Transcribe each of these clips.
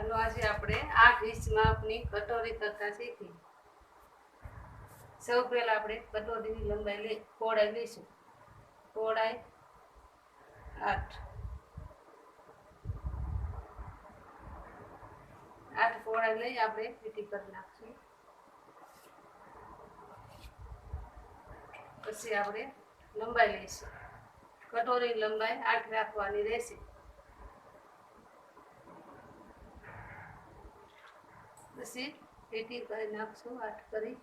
ચાલો આજે આપણે 8 ઇંચ માપની કટોરી કરતા શીખી. સૌ પહેલા આપણે કટોરીની લંબાઈ પહોળાઈ લઈશું. પહોળાઈ 8 પહોળાઈ લઈ આપણે લીટી કરી નાખશું. પછી આપણે લંબાઈ લઈશું. કટોરી લંબાઈ 8 રાખવાની રહેશે. પછી લીટી કરી નાખશું. 8 કરી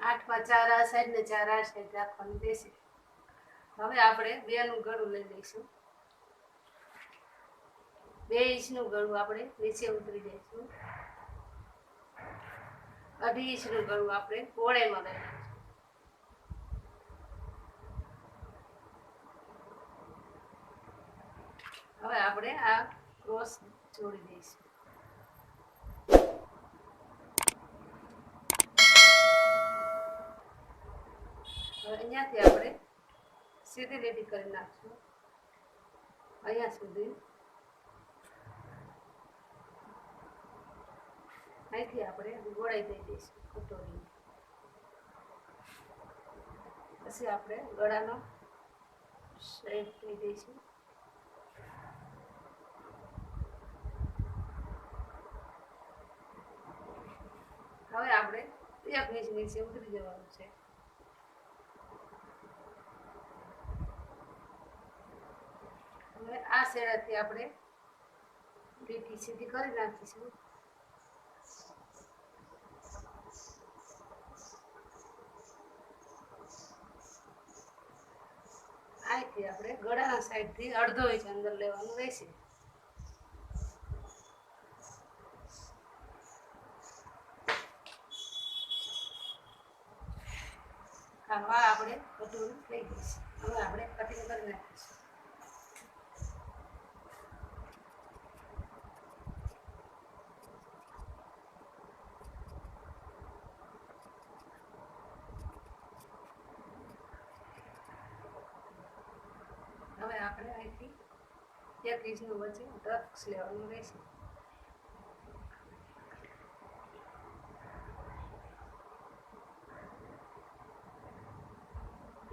8 માં 4 આ સાઈડ ને 4 આ સાઈડ રાખવાની રહેશે. હવે આપણે 2 નું ગળું લઈ લઈશું. 2 ઇંચનું ગળું આપણે નીચે ઉતરી જઈશું. 2.5 ઇંચનું ગળું આપણે પહોળાઈમાં લઈ લઈશું. હવે આપણે આ ક્રોસ જોડી દઈશું. હવે અહીંયાથી આપણે સીધી લીટી કરી નાખશું. અહીંયા સુધી અહીંથી આપણે ગોળાઈ દઈ દઈશું કટોરી. પછી આપણે ગળાનો શેપ લઈ દઈશું. હવે આપણે 1 ઇંચ નીચે ઉતરી જવાનું છે. હવે આ શેડાથી આપણે લીટી સીધી કરી નાખીશું. અહીંથી આપણે ગળાના સાઈડથી 1/2 ઇંચ અંદર લેવાનું રહેશે. આ આપણે કટોરી થઈ ગઈ છે. હવે આપણે કટિંગ કરી નાખીશું. હવે આપણે અહીંથી 1 ઇંચનું વચ્ચે ડ્રક્સ લેવાનું રહેશે.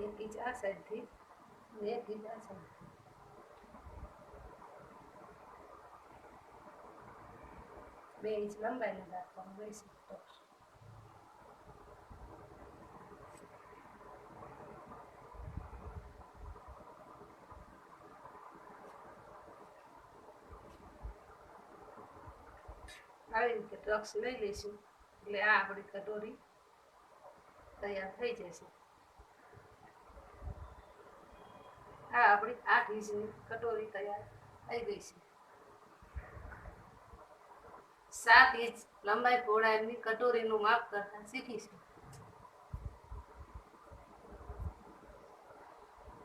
1 ઇંચ આ સાઈડથી અને 1 ઇંચ આ સાઈડથી. બે ઇંચ લંબાઈને રાખવાનું રહેશે. આવી રીતે ટ્રક્સ લઈ લઈશું એટલે આ આપણી કટોરી તૈયાર થઈ જશે. આ આપણી 8 ઇંચની કટોરી તૈયાર થઈ ગઈ છે. 7 ઇંચ લંબાઈ પહોળાઈની કટોરીનું માપ કરતા શીખીશું.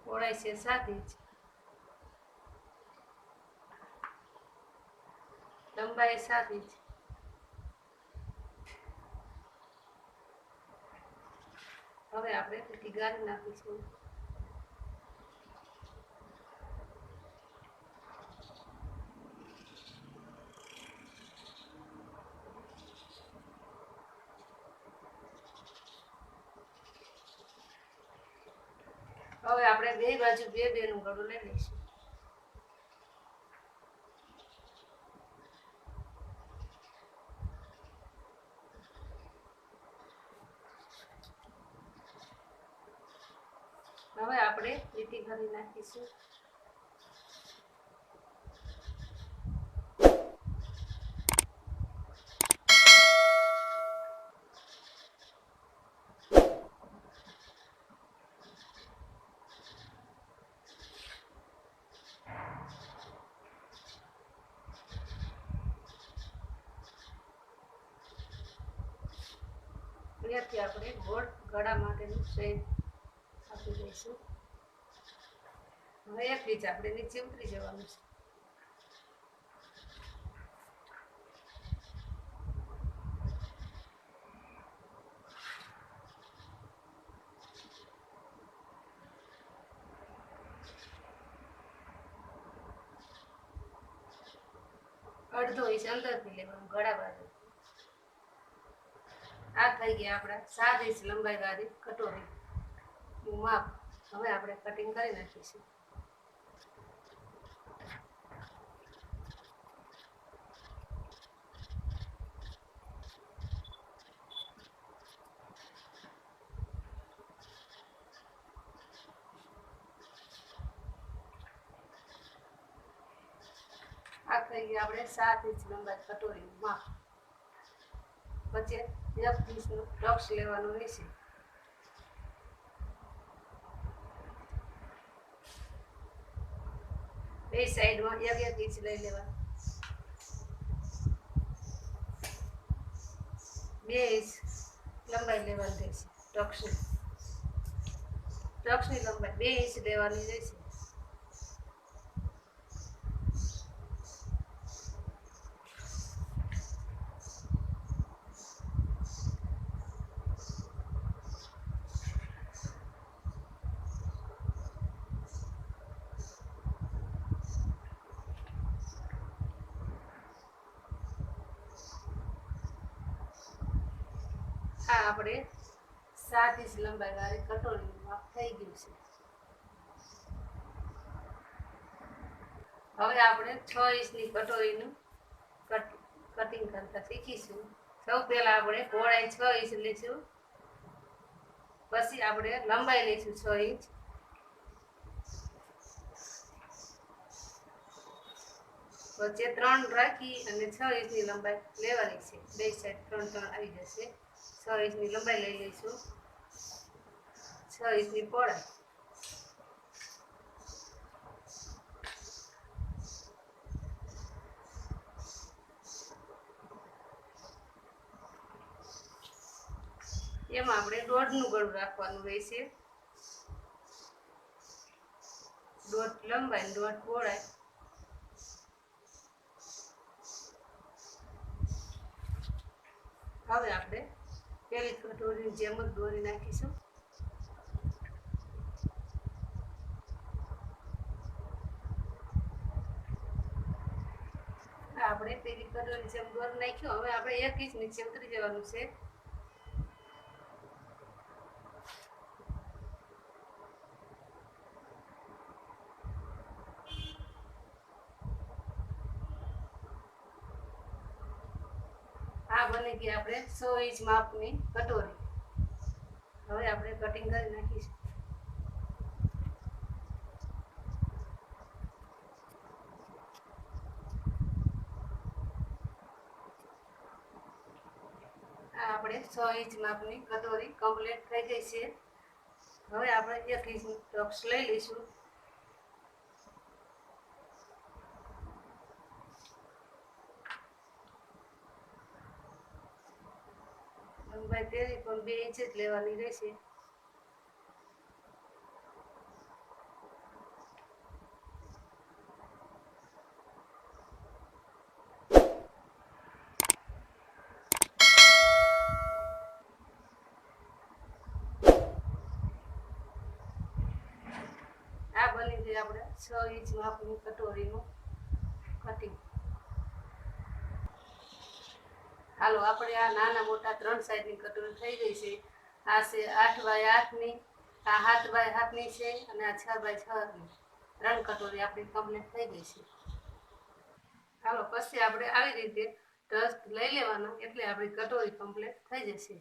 પહોળાઈ છે 7 ઇંચ, લંબાઈ 7 ઇંચ. હવે આપણે લીટી ગાળી નાખીશું. હવે આપણે બે બાજુ બે નું ગળું લઈ લઈશું. હવે આપણે લીટી કરી નાખીશું. અહીંયાથી આપણે ગોળ ગળા માટેનું શેપ આપી દઈશું. હવે 1 ઇંચ આપણે નીચે ઉતરી જવાનું છે. અડધો ઇંચ અંદરથી લેવાનું ગળા બાજુ. આ થઈ ગયા આપણા 7 ઇંચ લંબાઈ વાળી કટોરીનું માપ. હવે આપણે કટિંગ કરી નાખીશું. આ થઈ ગયા આપણે 7 ઇંચ લંબાઈ કટોરીનું માપ. પછી 1 ઇંચનું ટક્સ લેવાનું રહેશે. બે સાઈડમાં 1 ઇંચ લઈ લેવાનું. 2 ઇંચ લંબાઈ લેવાની રહેશે. ટક્સની લંબાઈ 2 ઇંચ લેવાની રહેશે. આ આપણે 7 ઇંચ લંબાઈ વાળી કટોરીનું માપ થઈ ગયું છે. હવે આપણે 6 ઇંચની કટોરીનું કટિંગ કરતા શીખીશું. સૌ પહેલા આપણે પહોળાઈ 6 ઇંચ લઈશું. પછી આપણે લંબાઈ લઈશું 6 ઇંચ. વચ્ચે 3 રાખી અને 6 ઇંચની લંબાઈ લેવાની છે. બે સાઈડ 3 આવી જશે. 6 ઇંચની લંબાઈ લઈ લઈશું. 6 ઇંચની પહોળાઈ. એમાં આપણે 1.5નું ગળું રાખવાનું રહેશે. 1.5 લંબાઈ 1.5 પહોળાઈ. હવે આપણે પેલી કટોરીની જેમ જ દોરી નાખીશું. આપણે પેલી કટોરી જેમ દોરી નાખ્યું. હવે આપણે 1 ઇંચ નીચે ઉતરી જવાનું છે. આ બની ગઈ આપણે 100 ઇંચ માપની કટોરી. હવે આપણે કટિંગ કરી નાખીશું. આ આપણે 100 ઇંચ માપની કટોરી કમ્પ્લીટ થઈ ગઈ છે. હવે આપણે 1 ઇંચનું ટક્સ લઈ લઈશું. લંબાઈ તેની પણ 2 ઇંચ જ લેવાની રહેશે. આ બની ગઈ આપણે 6 ઇંચ માપની કટોરીનું કટિંગ. હાલો આપણે આ નાના મોટા 3 સાઈઝની કટોરી થઈ ગઈ છે. આ છે 8x8ની, આ 7x7ની છે અને આ 6x6ની. 3 કટોરી આપણી કમ્પ્લીટ થઈ ગઈ છે. હાલો પછી આપણે આવી રીતે ટસ્ટ લઈ લેવાના એટલે આપણી કટોરી કમ્પ્લીટ થઈ જશે.